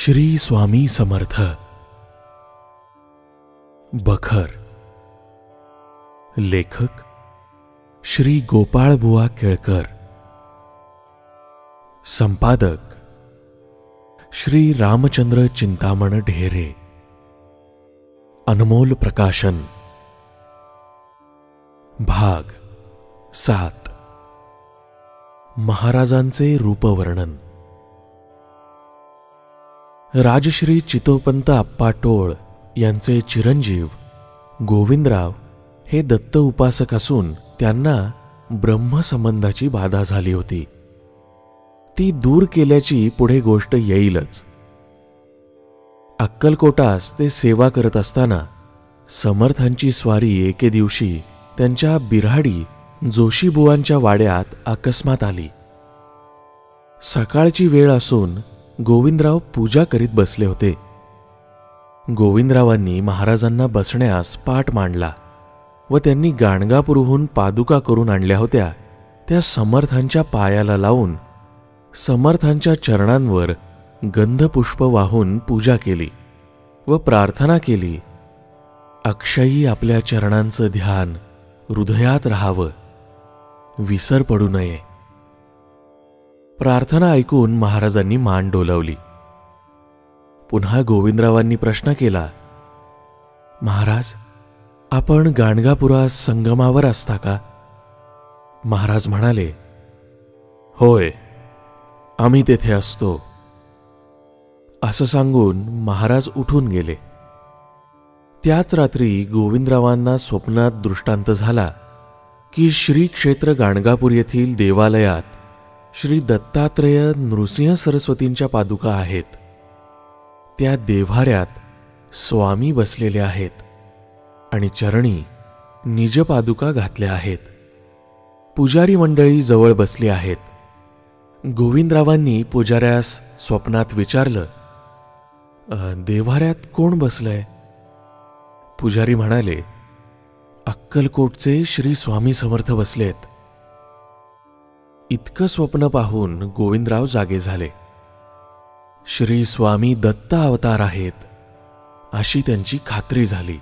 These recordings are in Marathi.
श्री स्वामी समर्थ। बखर। लेखक श्री गोपाळबुवा केळकर। संपादक श्री रामचंद्र चिंतामण ढेरे। अनमोल प्रकाशन। भाग 7। महाराजांचे रूपवर्णन। राजश्री चितोपंत आप्पा टोळ यांचे चिरंजीव गोविंदराव हे दत्त उपासक असून त्यांना ब्रह्मसंबंधाची बाधा झाली होती। ती दूर केल्याची पुढे गोष्ट येईलच। अक्कलकोटास ते सेवा करत असताना समर्थांची स्वारी एके दिवशी त्यांच्या बिऱ्हाडी जोशीबुवांच्या वाड्यात अकस्मात आली। सकाळची वेळ असून गोविंदराव पूजा करीत बसले होते। गोविंदरावांनी महाराजांना बसण्यास पाट मांडला व त्यांनी गाणगापूरहून पादुका करून आणल्या होत्या त्या समर्थांच्या पायाला लावून समर्थांच्या चरणांवर गंधपुष्प वाहून पूजा केली व प्रार्थना केली, अक्षयी आपल्या चरणांचं ध्यान हृदयात राहावं, विसर पडू नये। प्रार्थना ऐकून महाराजांनी मान डोलावली। पुन्हा गोविंदरावांनी प्रश्न केला, महाराज, आपण गाणगापुरास संगमावर असता का? महाराज म्हणाले, होय, आम्ही तेथे असतो। असं सांगून महाराज उठून गेले। त्याच रात्री गोविंदरावांना स्वप्नात दृष्टांत झाला की श्री क्षेत्र गाणगापूर येथील देवालयात श्री दत्तात्रेय नृसिंह सरस्वतींच्या पादुका आहेत। त्या देव्हाऱ्यात स्वामी बसलेले आहेत आणि चरणी निज पादुका घातल्या आहेत। पुजारी मंडळी जवळ बसली आहेत। गोविंदरावांनी पुजाऱ्यास स्वप्नात विचारलं, देव्हाऱ्यात कोण बसलंय? पुजारी म्हणाले, अक्कलकोटचे श्री स्वामी समर्थ बसलेत। इतकं स्वप्न पाहून गोविंदराव जागे झाले। श्री स्वामी दत्त अवतार आहेत अशी त्यांची खात्री झाली।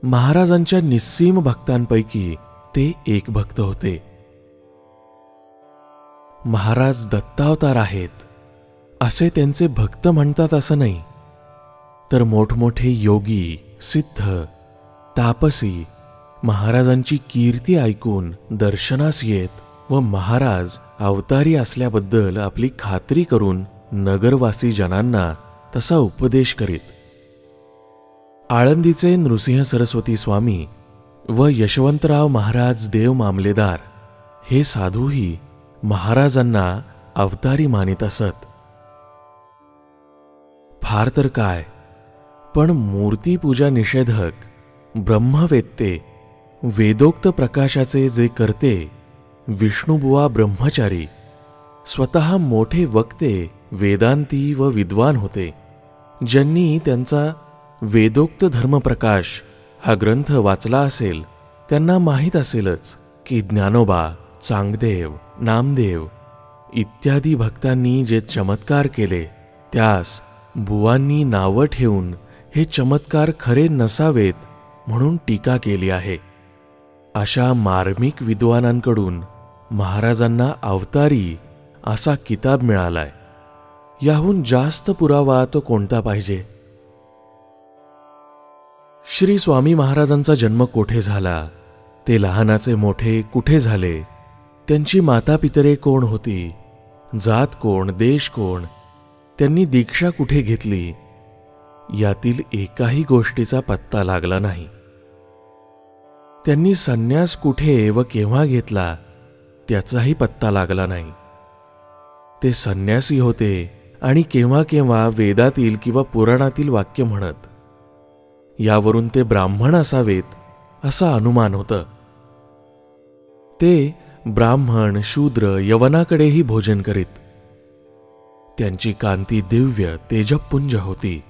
महाराजांच्या निस्सीम भक्तांपैकी ते एक भक्त होते। महाराज दत्तावतार आहेत असे त्यांचे भक्त म्हणतात असं नाही, तर मोठमोठे योगी, सिद्ध, तापसी महाराजांची कीर्ती ऐकून दर्शनास येत व महाराज अवतारी असल्याबद्दल आपली खात्री करून नगरवासी जनांना तसा उपदेश करीत। आळंदीचे नृसिंह सरस्वती स्वामी व यशवंतराव महाराज देव मामलेदार हे साधूही महाराजांना अवतारी मानित असत। फार तर काय, पण मूर्तीपूजा निषेधक, ब्रह्मवेत्ते, वेदोक्त प्रकाशाचे जे करते विष्णुबुवा ब्रह्मचारी स्वतः मोठे वक्ते, वेदांती व विद्वान होते, ज्यांनी त्यांचा वेदोक्त धर्मप्रकाश हा ग्रंथ वाचला असेल त्यांना माहीत असेलच की ज्ञानोबा, चांगदेव, नामदेव इत्यादी भक्तांनी जे चमत्कार केले त्यास बुवांनी नावं ठेवून हे चमत्कार खरे नसावेत म्हणून टीका केली आहे। अशा मार्मिक विद्वानांकडून महाराजांना अवतारी असा किताब मिळालाय। याहून जास्त पुरावा तो कोणता पाहिजे? श्री स्वामी महाराजांचा जन्म कोठे झाला, ते लहानाचे मोठे कुठे झाले, त्यांची माता पितरे कोण होती, जात कोण, देश कोण, त्यांनी दीक्षा कुठे घेतली, यातील एकाही गोष्टीचा पत्ता लागला नाही। त्यांनी संन्यास कुठे व केव्हा घेतला त्याचाही पत्ता लागला नाही। ते संन्यासी होते आणि केव्हा केव्हा वेदातील किंवा पुराणातील वाक्य म्हणत, यावरून ते ब्राह्मण असावेत असा अनुमान होतं। ते ब्राह्मण, शूद्र, यवनाकडेही भोजन करीत। त्यांची कांती दिव्य तेजपुंज होती।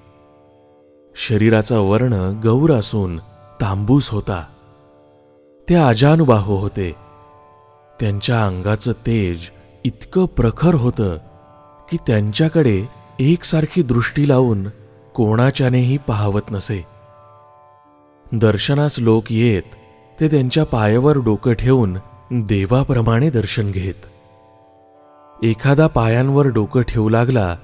शरीराचा वर्ण गौर असून तांबूस होता। ते अजानुबाहू होते। त्यांच्या अंगाचं तेज इतकं प्रखर होतं की त्यांच्याकडे एकसारखी दृष्टी लावून कोणाच्यानेही पाहवत नसे. दर्शनास लोक येत ते त्यांच्या पायावर डोकं ठेवून देवाप्रमाणे दर्शन घेत. एखादा पायांवर डोकं ठेवू लागला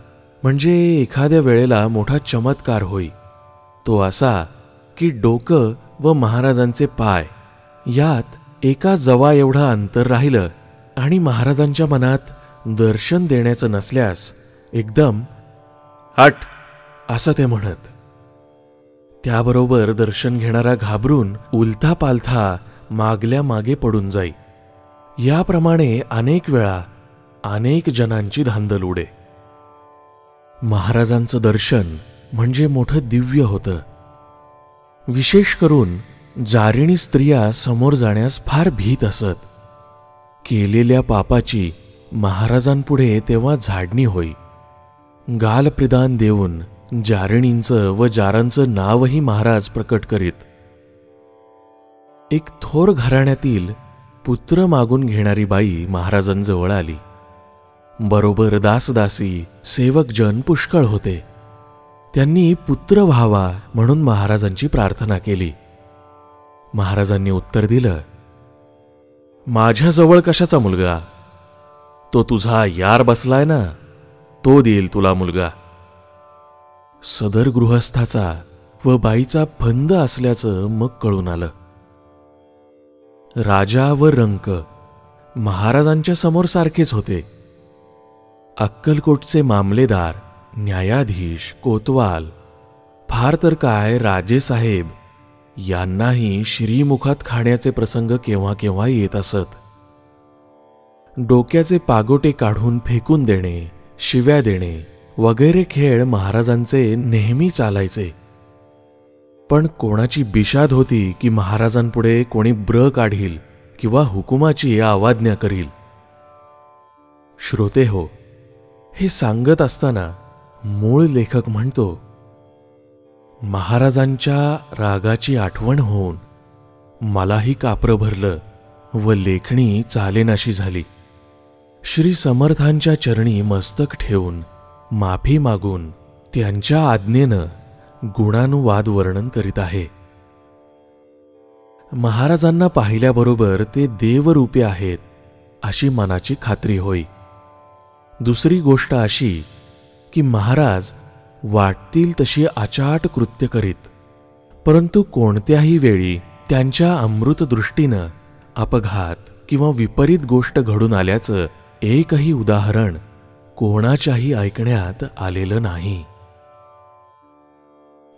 म्हणजे एखाद्या वेळेला मोठा चमत्कार होई. तो असा की डोकं व महाराजांचे पाय यात एका जवा एवढं अंतर राहिलं आणि महाराजांच्या मनात दर्शन देण्याचं नसल्यास एकदम हट असं ते म्हणत. त्याबरोबर दर्शन घेणारा घाबरून उलथा पालथा मागल्या मागे पडून जाई. याप्रमाणे अनेक वेळा अनेक जनांची धांदल उडे. महाराजांचं दर्शन म्हणजे मोठं दिव्य होतं. विशेष करून जारिणी स्त्रिया समोर जाण्यास फार भीत असत. केलेल्या पापाची महाराजांपुढे तेव्हा झाडणी होई. गालप्रिदान देऊन जारिणींचं व जारांचं नावही महाराज प्रकट करीत. एक थोर घराण्यातील पुत्र मागून घेणारी बाई महाराजांजवळ आली. बरोबर दासदासी सेवकजन पुष्कळ होते. त्यांनी पुत्र व्हावा म्हणून महाराजांची प्रार्थना केली. महाराजांनी उत्तर दिलं, माझ्याजवळ कशाचा मुलगा? तो तुझा यार बसलाय ना, तो देईल तुला मुलगा. सदर गृहस्थाचा व बाईचा फंद असल्याचं मग कळून आलं. राजा व रंक महाराजांच्या समोर सारखेच होते. अक्कलकोटचे मामलेदार, न्यायाधीश, कोतवाल, फार तर काय राजेसाहेब यांनाही श्रीमुखात खाण्याचे प्रसंग केव्हा केव्हा येत असत. डोक्याचे पागोटे काढून फेकून देणे, शिव्या देणे वगैरे खेळ महाराजांचे नेहमी चालायचे. पण कोणाची बिशाद होती की महाराजांपुढे कोणी ब्र काढील किंवा हुकुमाची अवाज्ञा करील. श्रोते हो, हे सांगत असताना मूळ लेखक म्हणतो, महाराजांच्या रागाची आठवण होऊन मलाही कापरं भरलं व लेखणी चालेनाशी झाली. श्री समर्थांच्या चरणी मस्तक ठेवून माफी मागून त्यांच्या आज्ञेनं गुणानुवाद वर्णन करीत आहे. महाराजांना पाहिल्याबरोबर ते देवरूपी आहेत अशी मनाची खात्री होई. दुसरी गोष्ट अशी की महाराज वाटतील तशी अचाट कृत्य करीत, परंतु कोणत्याही वेळी त्यांच्या अमृत दृष्टीनं अपघात किंवा विपरीत गोष्ट घडून आल्याचं एकही उदाहरण कोणाच्याही ऐकण्यात आलेलं नाही.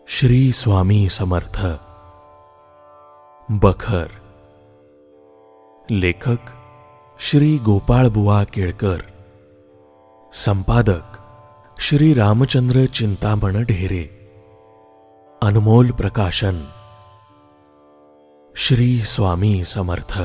श्री स्वामी समर्थ. बखर. लेखक श्री गोपाळबुवा केळकर. संपादक श्री रामचंद्र चिंतामण ढेरे. अनमोल प्रकाशन. श्री स्वामी समर्थ.